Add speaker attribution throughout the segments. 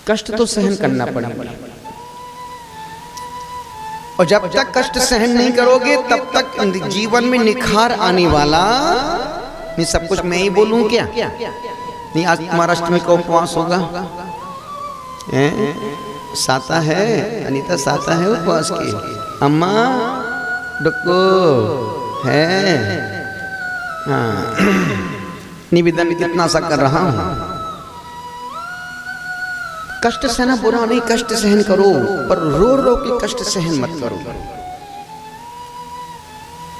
Speaker 1: कष्ट तो सहन करना पड़ेगा, और जब तक कष्ट सहन नहीं करोगे तब तक जीवन में निखार आने वाला नहीं। सब कुछ मैं ही बोलूं क्या? नहीं, आज तुम्हारा अष्टमी का उपवास होगा, साता है अनीता, साता है उपवास की। अम्मा डुक्को है, हाँ निवेदन कितना सा कर रहा हूं। कष्ट सहना बुरा नहीं, कष्ट सहन करो, पर रो रो के कष्ट सहन मत करो।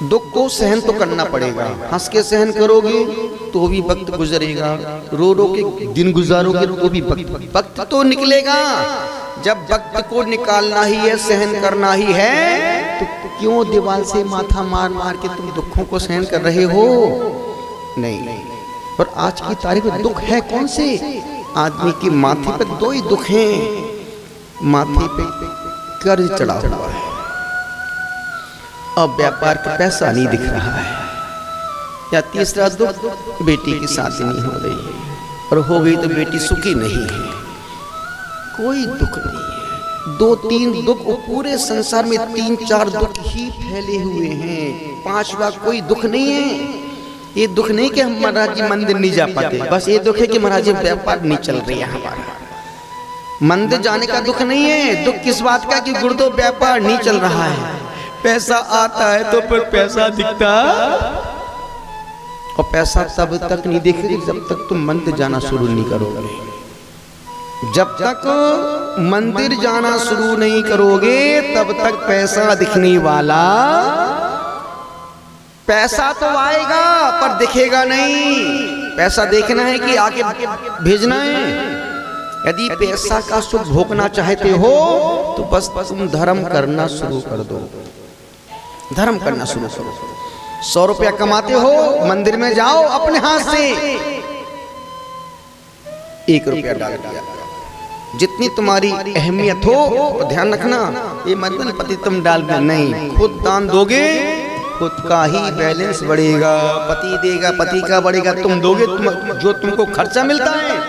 Speaker 1: दुख को सहन तो करना पड़ेगा, हंस के सहन करोगे तो भी वक्त गुजरेगा, रो रो के दिन गुजारोगे तो भी वक्त तो निकलेगा। जब वक्त को निकालना ही है, सहन करना ही है, तो क्यों दीवार से माथा मार मार के तुम दुखों को सहन कर रहे हो? नहीं। और आज की तारीख में दुख है कौन से? आदमी की माथे पे दो ही दुख हैं, माथे पे कर्ज चढ़ा हुआ है और व्यापार का पैसा नहीं दिख रहा है, या तीसरा दुख बेटी की शादी नहीं हो रही है, और हो गई तो बेटी सुखी नहीं है। कोई दुख नहीं है, दो तीन दुख, पूरे संसार में तीन चार दुख ही फैले हुए हैं, पांचवा कोई दुख नहीं है। ये दुख नहीं कि हम महाराज जी मंदिर नहीं जा पाते, बस ये दुख है कि महाराज जी व्यापार नहीं चल रही है हमारा। मंदिर जाने का दुख नहीं है, दुख किस बात का कि गुरुदेव व्यापार नहीं चल रहा है। पैसा आता है तो फिर पैसा दिखता, और पैसा तब तक नहीं दिखेगा जब तक तुम मंदिर जाना शुरू नहीं करोगे। जब तक मंदिर जाना शुरू नहीं करोगे तब तक पैसा दिखने वाला, पैसा तो आएगा पर दिखेगा नहीं। पैसा देखना है कि आगे भेजना है। यदि पैसा का सुख भोगना चाहते हो तो बस तुम धर्म करना शुरू कर दो, धर्म करना शुरू करो। 100 रुपया कमाते हो, मंदिर में जाओ, अपने हाथ से 1 रुपया डाल दिया। जितनी तुम्हारी अहमियत हो तो ध्यान रखना, ये मतलब पति तुम डाल दे, नहीं, खुद दान दोगे खुद का ही बैलेंस बढ़ेगा, पति देगा, पति का बढ़ेगा, तुम दोगे। जो तुमको खर्चा मिलता है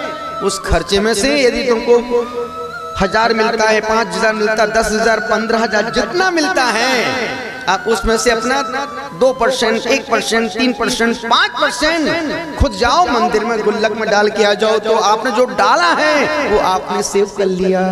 Speaker 1: उस खर्चे में से यदि तुमको 1000 मिलता है, 5000 मिलता है, 10,000, 15,000, जितना मिलता है आप उसमें से अपना 2%, 1%, 3%, 5% खुद जाओ मंदिर में गुल्लक में डाल के आ जाओ, तो आपने जो डाला है वो आपने सेव कर लिया।